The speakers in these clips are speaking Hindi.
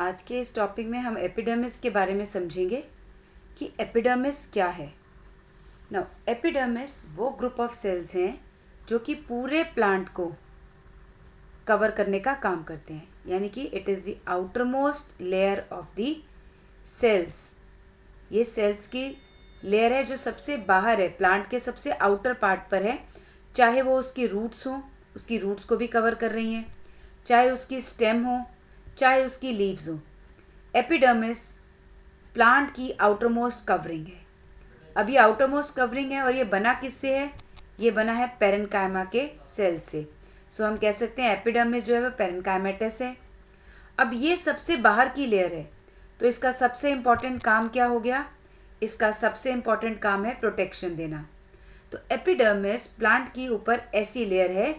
आज के इस टॉपिक में हम एपिडर्मिस के बारे में समझेंगे कि एपिडर्मिस क्या है। नाउ एपिडर्मिस वो ग्रुप ऑफ सेल्स हैं जो कि पूरे प्लांट को कवर करने का काम करते हैं, यानी कि it is the outermost layer of the cells. ये सेल्स की लेयर है जो सबसे बाहर है, प्लांट के सबसे आउटर पार्ट पर है। चाहे वो उसकी रूट्स हों, उसकी रूट्स को भी कवर कर रही हैं, चाहे उसकी स्टेम हो, चाहे उसकी लीव्स हो। एपिडर्मिस प्लांट की आउटर मोस्ट कवरिंग है। अब ये आउटर मोस्ट कवरिंग है और ये बना किससे है? ये बना है पेरेन्काइमा के सेल से। सो हम कह सकते हैं एपिडर्मिस जो है वो पेरेन्काइमेटस है। अब ये सबसे बाहर की लेयर है, तो इसका सबसे इम्पॉर्टेंट काम क्या हो गया? इसका सबसे इम्पॉर्टेंट काम है प्रोटेक्शन देना। तो एपिडर्मिस प्लांट की ऊपर ऐसी लेयर है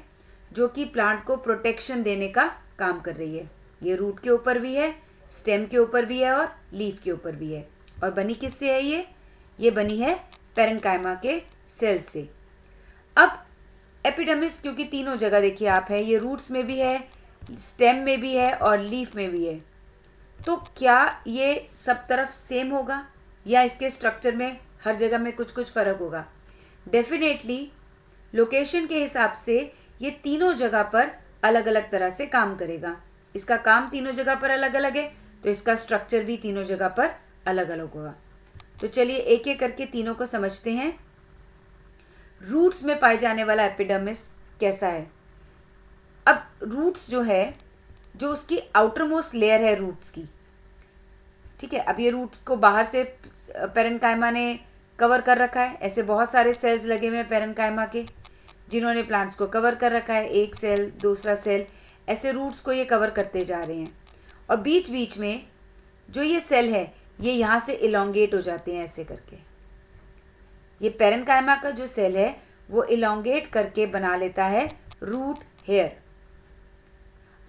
जो कि प्लांट को प्रोटेक्शन देने का काम कर रही है। ये रूट के ऊपर भी है, स्टेम के ऊपर भी है और लीफ के ऊपर भी है। और बनी किससे है ये बनी है पेरेन्काइमा के सेल से। अब एपिडर्मिस क्योंकि तीनों जगह देखिए आप है, ये रूट्स में भी है, स्टेम में भी है और लीफ में भी है। तो क्या ये सब तरफ सेम होगा या इसके स्ट्रक्चर में हर जगह में कुछ कुछ फ़र्क होगा? डेफिनेटली लोकेशन के हिसाब से ये तीनों जगह पर अलग अलग तरह से काम करेगा। इसका काम तीनों जगह पर अलग अलग है, तो इसका स्ट्रक्चर भी तीनों जगह पर अलग अलग होगा। तो चलिए एक एक करके तीनों को समझते हैं। रूट्स में पाए जाने वाला एपिडर्मिस कैसा है? अब रूट्स जो है, जो उसकी आउटर मोस्ट लेयर है रूट्स की, ठीक है। अब ये रूट्स को बाहर से पेरेन्काइमा ने कवर कर रखा है। ऐसे बहुत सारे सेल्स लगे हुए हैं पेरेन्काइमा के जिन्होंने प्लांट्स को कवर कर रखा है। एक सेल, दूसरा सेल, ऐसे रूट्स को ये कवर करते जा रहे हैं। और बीच बीच में जो ये सेल है ये यहाँ से इलोंगेट हो जाते हैं ऐसे करके। ये पेरेन्काइमा का जो सेल है वो इलोंगेट करके बना लेता है रूट हेयर।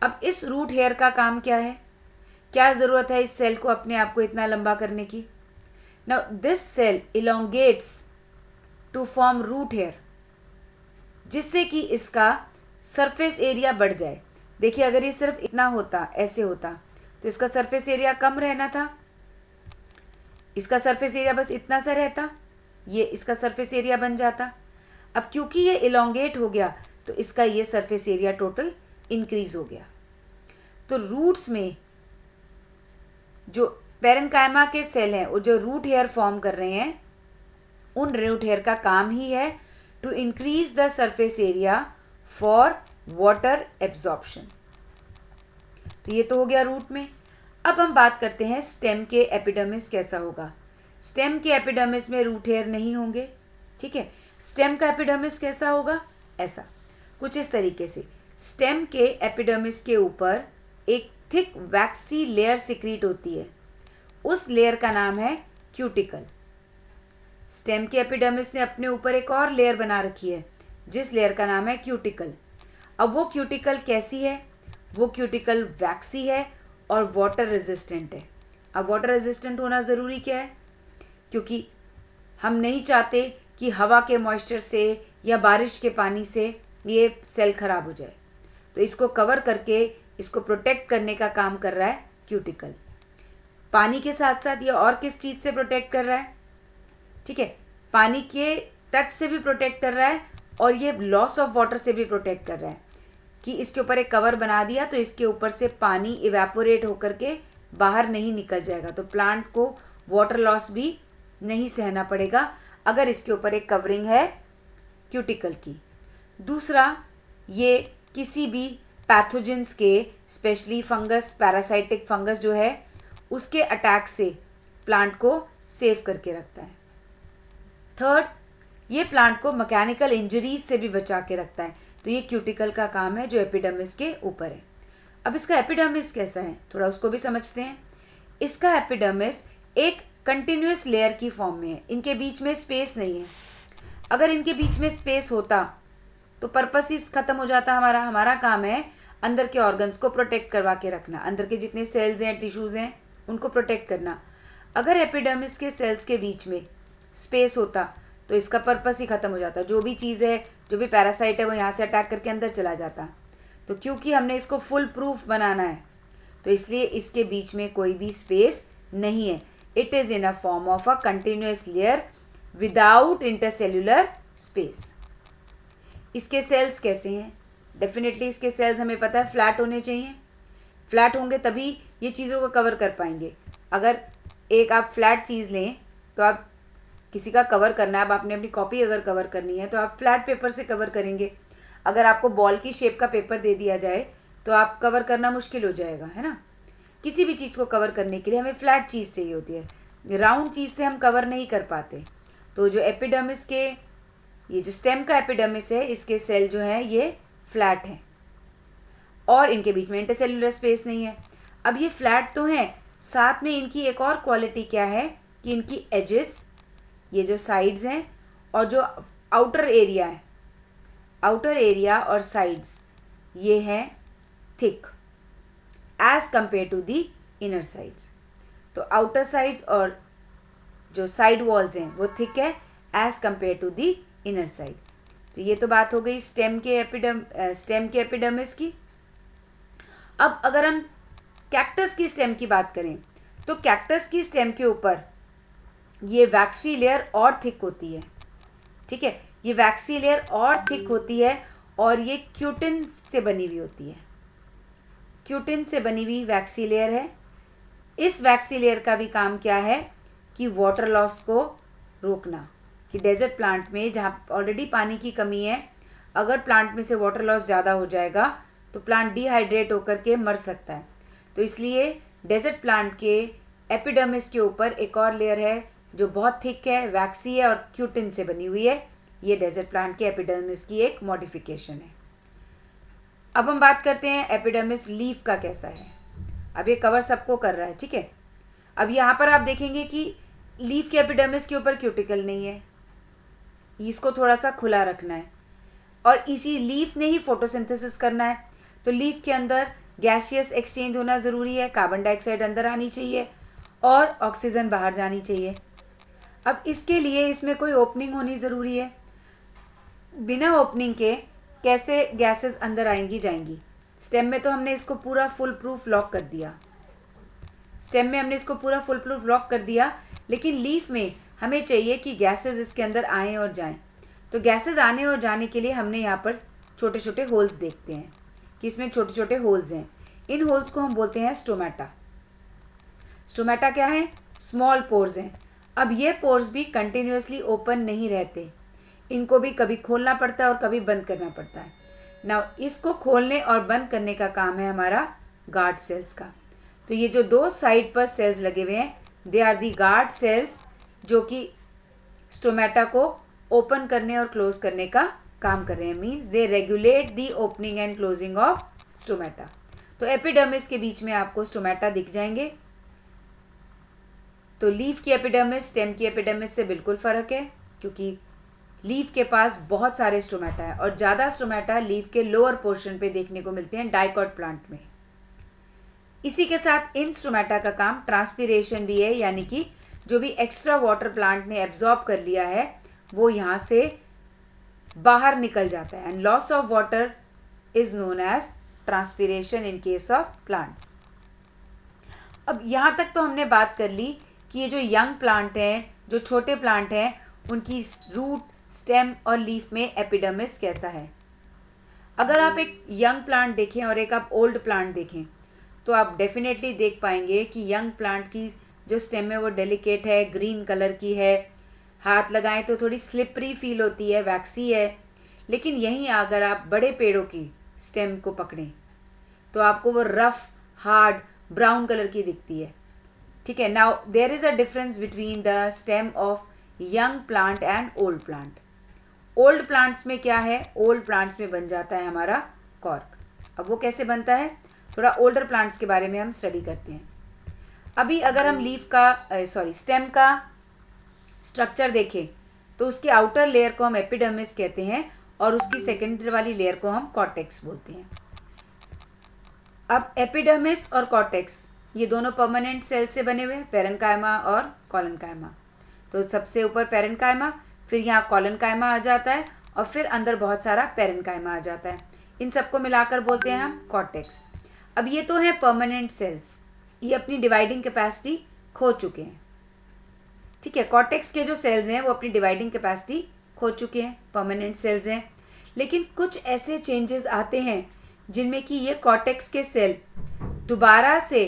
अब इस रूट हेयर का काम क्या है? क्या ज़रूरत है इस सेल को अपने आप को इतना लंबा करने की? Now this cell elongates to form root hair, जिससे कि इसका सरफेस एरिया बढ़ जाए। देखिए अगर ये सिर्फ इतना होता, ऐसे होता, तो इसका सरफेस एरिया कम रहना था। इसका सरफेस एरिया बस इतना सा रहता, ये इसका सरफेस एरिया बन जाता। अब क्योंकि ये इलोंगेट हो गया तो इसका ये सरफेस एरिया टोटल इंक्रीज हो गया। तो रूट्स में जो पेरेन्काइमा के सेल हैं वो जो रूट हेयर फॉर्म कर रहे हैं, उन रूट हेयर का काम ही है to increase the surface area for water absorption. तो ये तो हो गया रूट में। अब हम बात करते हैं स्टेम के एपिडर्मिस कैसा होगा। स्टेम के एपिडर्मिस में रूट हेयर नहीं होंगे, ठीक है। स्टेम का एपिडर्मिस कैसा होगा? ऐसा कुछ इस तरीके से। स्टेम के एपिडर्मिस के ऊपर एक थिक वैक्सी लेयर सिक्रीट होती है, उस लेयर का नाम है क्यूटिकल। स्टेम के एपिडर्मिस ने अपने ऊपर एक और लेयर बना रखी है जिस लेयर का नाम है क्यूटिकल। अब वो क्यूटिकल कैसी है? वो क्यूटिकल वैक्सी है और वाटर रेजिस्टेंट है। अब वाटर रेजिस्टेंट होना ज़रूरी क्या है? क्योंकि हम नहीं चाहते कि हवा के मॉइस्चर से या बारिश के पानी से ये सेल खराब हो जाए, तो इसको कवर करके इसको प्रोटेक्ट करने का काम कर रहा है क्यूटिकल। पानी के साथ साथ ये और किस चीज़ से प्रोटेक्ट कर रहा है? ठीक है, पानी के टच से भी प्रोटेक्ट कर रहा है और ये लॉस ऑफ वाटर से भी प्रोटेक्ट कर रहा है कि इसके ऊपर एक कवर बना दिया तो इसके ऊपर से पानी इवेपोरेट होकर के बाहर नहीं निकल जाएगा, तो प्लांट को वाटर लॉस भी नहीं सहना पड़ेगा अगर इसके ऊपर एक कवरिंग है क्यूटिकल की। दूसरा, ये किसी भी पैथोजेंस के, स्पेशली फंगस, पैरासाइटिक फंगस जो है, उसके अटैक से प्लांट को सेव करके रखता है। थर्ड, ये प्लांट को मैकेनिकल इंजरीज से भी बचा के रखता है। तो ये क्यूटिकल का काम है जो एपिडर्मिस के ऊपर है। अब इसका एपिडर्मिस कैसा है, थोड़ा उसको भी समझते हैं। इसका एपिडर्मिस एक कंटिन्यूस लेयर की फॉर्म में है, इनके बीच में स्पेस नहीं है। अगर इनके बीच में स्पेस होता तो पर्पस ही खत्म हो जाता हमारा। हमारा काम है अंदर के ऑर्गन्स को प्रोटेक्ट करवा के रखना, अंदर के जितने सेल्स हैं, टिश्यूज़ हैं, उनको प्रोटेक्ट करना। अगर एपिडर्मिस के सेल्स के बीच में स्पेस होता तो इसका पर्पस ही खत्म हो जाता। जो भी चीज़ है, जो भी पैरासाइट है, वो यहाँ से अटैक करके अंदर चला जाता। तो क्योंकि हमने इसको फुल प्रूफ बनाना है तो इसलिए इसके बीच में कोई भी स्पेस नहीं है. It is in a form of a continuous layer without intercellular space. इसके सेल्स कैसे हैं? डेफिनेटली इसके सेल्स हमें पता है फ्लैट होने चाहिए. फ्लैट होंगे तभी ये चीज़ों को कवर कर पाएंगे. अगर एक आप फ्लैट चीज़ लें तो आप किसी का कवर करना है, अब आपने अपनी कॉपी अगर कवर करनी है तो आप फ्लैट पेपर से कवर करेंगे. अगर आपको बॉल की शेप का पेपर दे दिया जाए तो आप कवर करना मुश्किल हो जाएगा, है ना. किसी भी चीज़ को कवर करने के लिए हमें फ्लैट चीज़ चाहिए होती है. राउंड चीज़ से हम कवर नहीं कर पाते. तो जो एपिडर्मिस के, ये जो स्टेम का एपिडर्मिस है, इसके सेल जो हैं ये फ्लैट हैं और इनके बीच में इंटरसेल्यूलर स्पेस नहीं है. अब ये फ्लैट तो हैं, साथ में इनकी एक और क्वालिटी क्या है कि इनकी एजेस, ये जो साइड्स हैं और जो आउटर एरिया है, आउटर एरिया और साइड्स, ये हैं thick as compare to the inner sides. तो आउटर साइड्स और जो साइड वॉल्स हैं वो थिक है as compare to the inner side. तो ये तो बात हो गई स्टेम के एपिडर्मिस की. अब अगर हम कैक्टस की स्टेम की बात करें तो कैक्टस की स्टेम के ऊपर ये वैक्सी लेयर और थिक होती है. ठीक है, ये वैक्सी लेयर और थिक होती है और ये क्यूटिन से बनी हुई होती है. क्यूटिन से बनी हुई वैक्सी लेयर है. इस वैक्सी लेयर का भी काम क्या है कि वाटर लॉस को रोकना. कि डेजर्ट प्लांट में जहाँ ऑलरेडी पानी की कमी है, अगर प्लांट में से वाटर लॉस ज़्यादा हो जाएगा तो प्लांट डिहाइड्रेट होकर के मर सकता है. तो इसलिए डेजर्ट प्लांट के एपिडर्मिस के ऊपर एक और लेयर है जो बहुत थिक है, वैक्सी है और क्यूटिन से बनी हुई है. ये डेजर्ट प्लांट के एपिडर्मिस की एक मॉडिफिकेशन है. अब हम बात करते हैं एपिडर्मिस लीफ का कैसा है. अब ये कवर सबको कर रहा है, ठीक है. अब यहाँ पर आप देखेंगे कि लीफ के एपिडर्मिस के ऊपर क्यूटिकल नहीं है. इसको थोड़ा सा खुला रखना है और इसी लीफ ने ही फोटोसिंथेसिस करना है. तो लीफ के अंदर गैसियस एक्सचेंज होना ज़रूरी है. कार्बन डाइऑक्साइड अंदर आनी चाहिए और ऑक्सीजन बाहर जानी चाहिए. अब इसके लिए इसमें कोई ओपनिंग होनी ज़रूरी है. बिना ओपनिंग के कैसे गैसेस अंदर आएंगी जाएंगी. स्टेम में तो हमने इसको पूरा फुल प्रूफ लॉक कर दिया. स्टेम में हमने इसको पूरा फुल प्रूफ लॉक कर दिया, लेकिन लीफ में हमें चाहिए कि गैसेस इसके अंदर आएँ और जाएं. तो गैसेस आने और जाने के लिए हमने यहाँ पर छोटे छोटे होल्स देखते हैं कि इसमें छोटे छोटे होल्स हैं. इन होल्स को हम बोलते हैं स्टोमेटा. स्टोमेटा क्या है? स्मॉल पोर्स हैं. अब ये पोर्स भी कंटिन्यूसली ओपन नहीं रहते. इनको भी कभी खोलना पड़ता है और कभी बंद करना पड़ता है. नाउ इसको खोलने और बंद करने का काम है हमारा गार्ड सेल्स का. तो ये जो दो साइड पर सेल्स लगे हुए हैं, they are the guard cells, जो कि स्टोमेटा को ओपन करने और क्लोज करने का काम कर रहे हैं. Means they regulate the opening and closing of stomata. तो एपिडर्मिस के बीच में आपको स्टोमेटा दिख जाएंगे. तो लीफ की एपिडर्मिस स्टेम की एपिडर्मिस से बिल्कुल फ़र्क है, क्योंकि लीफ के पास बहुत सारे स्टोमेटा है और ज़्यादा स्टोमेटा लीफ के लोअर पोर्शन पे देखने को मिलते हैं डाइकॉट प्लांट में. इसी के साथ इन स्टोमेटा का काम ट्रांसपीरेशन भी है, यानी कि जो भी एक्स्ट्रा वाटर प्लांट ने एब्जॉर्ब कर लिया है वो यहाँ से बाहर निकल जाता है. And loss of water is known as transpiration in case of plants. अब यहाँ तक तो हमने बात कर ली कि ये जो यंग प्लांट हैं, जो छोटे प्लांट हैं, उनकी रूट, स्टेम और लीफ में एपिडर्मिस कैसा है. अगर आप एक यंग प्लांट देखें और एक आप ओल्ड प्लांट देखें तो आप डेफिनेटली देख पाएंगे कि यंग प्लांट की जो स्टेम है वो डेलिकेट है, ग्रीन कलर की है. हाथ लगाएं तो थोड़ी स्लिपरी फील होती है, वैक्सी है. लेकिन यहीं अगर आप बड़े पेड़ों की स्टेम को पकड़ें तो आपको वो रफ, हार्ड, ब्राउन कलर की दिखती है. ठीक है. Now there is a difference between the stem of young plant and old plant. Old plants में क्या है? ओल्ड प्लांट्स में बन जाता है हमारा कॉर्क. अब वो कैसे बनता है, थोड़ा ओल्डर प्लांट्स के बारे में हम स्टडी करते हैं. अभी अगर हम स्टेम का स्ट्रक्चर देखें तो उसके आउटर लेयर को हम एपिडर्मिस कहते हैं और उसकी सेकेंडरी वाली लेयर को हम कॉर्टेक्स बोलते हैं. अब एपिडर्मिस और कॉर्टेक्स ये दोनों परमानेंट सेल से बने हुए हैं, पेरेन्काइमा और कॉलनकाइमा. तो सबसे ऊपर पेरेन्काइमा, फिर यहाँ कॉलनकाइमा आ जाता है और फिर अंदर बहुत सारा पेरेन्काइमा आ जाता है. इन सबको मिलाकर बोलते हैं हम कॉर्टेक्स. अब ये तो है परमानेंट सेल्स, ये अपनी डिवाइडिंग कैपेसिटी खो चुके हैं। ठीक है, कॉर्टेक्स के जो सेल्स हैं वो अपनी डिवाइडिंग कैपेसिटी खो चुके हैं, परमानेंट सेल्स हैं। लेकिन कुछ ऐसे चेंजेस आते हैं जिनमें कि ये कॉर्टेक्स के सेल दोबारा से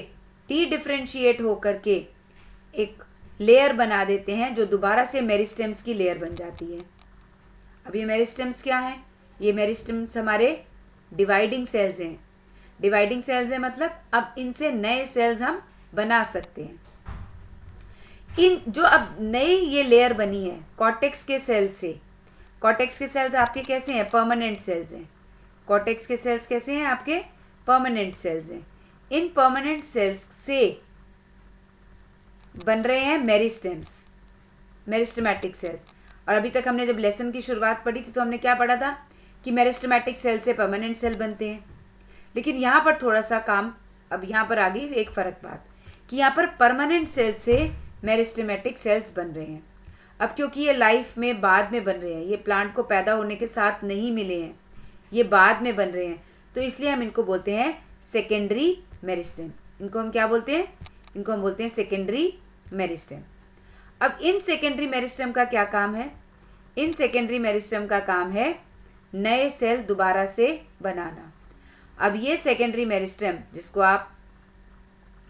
डी डिफ्रेंशिएट होकर के एक लेयर बना देते हैं, जो दोबारा से मेरिस्टेम्स की लेयर बन जाती है। अब ये मेरिस्टेम्स क्या है? ये मेरिस्टेम्स हमारे डिवाइडिंग सेल्स हैं। डिवाइडिंग सेल्स है मतलब अब इनसे नए सेल्स हम बना सकते हैं। इन जो अब नई ये लेयर बनी है कॉर्टेक्स के सेल्स से, कॉर्टेक्स के सेल्स आपके कैसे हैं? परमानेंट सेल्स हैं। कॉर्टेक्स के सेल्स कैसे हैं? आपके परमानेंट सेल्स हैं। इन परमानेंट सेल्स से बन रहे हैं मेरिस्टेम्स, मेरिस्टेमेटिक सेल्स। और अभी तक हमने जब लेसन की शुरुआत पढ़ी थी तो हमने क्या पढ़ा था कि मेरिस्टेमेटिक सेल से परमानेंट सेल बनते हैं। लेकिन यहाँ पर थोड़ा सा काम, अब यहाँ पर आ गई एक फ़र्क बात कि यहाँ पर परमानेंट सेल से मेरिस्टेमेटिक सेल्स बन रहे हैं। अब क्योंकि ये लाइफ में बाद में बन रहे हैं, ये प्लांट को पैदा होने के साथ नहीं मिले हैं, ये बाद में बन रहे हैं, तो इसलिए हम इनको बोलते हैं सेकेंडरी मेरिस्टेम। इनको हम क्या बोलते हैं? इनको हम बोलते हैं सेकेंडरी मेरिस्टेम। अब इन सेकेंडरी मेरिस्टेम का क्या काम है? इन सेकेंडरी मेरिस्टेम का काम है नए सेल दोबारा से बनाना। अब ये सेकेंडरी मेरिस्टेम, जिसको आप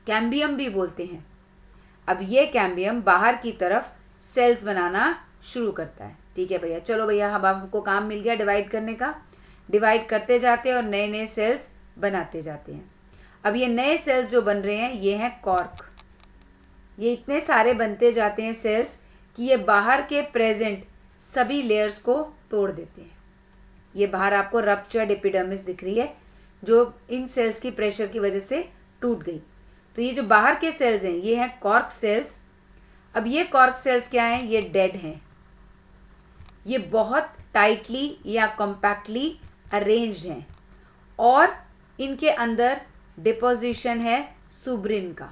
कैम्बियम भी बोलते हैं, अब ये कैम्बियम बाहर की तरफ सेल्स बनाना शुरू करता है। ठीक है भैया, चलो भैया, अब आपको काम मिल गया डिवाइड करने का। डिवाइड करते जाते हैं और नए नए सेल्स बनाते जाते हैं। अब ये नए सेल्स जो बन रहे हैं ये हैं कॉर्क। ये इतने सारे बनते जाते हैं सेल्स कि ये बाहर के प्रेजेंट सभी लेयर्स को तोड़ देते हैं। ये बाहर आपको रप्चर्ड एपिडर्मिस दिख रही है जो इन सेल्स की प्रेशर की वजह से टूट गई। तो ये जो बाहर के सेल्स हैं ये हैं कॉर्क सेल्स। अब ये कॉर्क सेल्स क्या हैं? ये डेड हैं। ये बहुत टाइटली या कॉम्पैक्टली अरेंज्ड हैं और इनके अंदर डिपोजिशन है सुब्रिन का।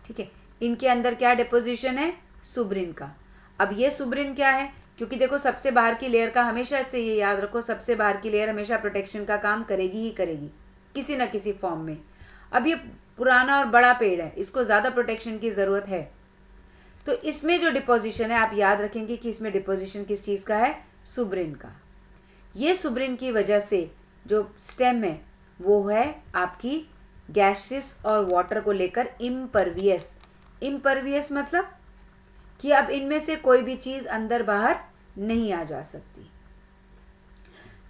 ठीक है, इनके अंदर क्या डिपोजिशन है? सुब्रिन का। अब ये सुब्रिन क्या है? क्योंकि देखो सबसे बाहर की लेयर का हमेशा से ये याद रखो, सबसे बाहर की लेयर हमेशा प्रोटेक्शन का काम करेगी ही करेगी किसी ना किसी फॉर्म में। अब ये पुराना और बड़ा पेड़ है, इसको ज़्यादा प्रोटेक्शन की ज़रूरत है, तो इसमें जो डिपोजिशन है आप याद रखेंगे कि इसमें डिपोजिशन किस चीज़ का है? सुब्रिन का। ये सुब्रिन की वजह से जो स्टेम है वो है आपकी गैसेस और वाटर को लेकर इम्परवियस। इम्परवियस मतलब कि अब इनमें से कोई भी चीज़ अंदर बाहर नहीं आ जा सकती।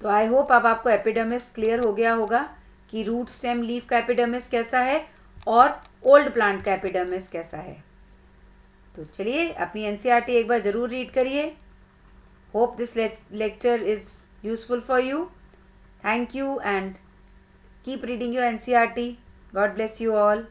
तो आई होप अब आपको एपिडर्मिस क्लियर हो गया होगा कि रूट स्टेम लीफ का एपिडर्मिस कैसा है और ओल्ड प्लांट का एपिडर्मिस कैसा है। तो चलिए अपनी एनसीईआरटी एक बार ज़रूर रीड करिए। Hope this lecture is useful for you. Thank you and keep reading your NCERT. God bless you all.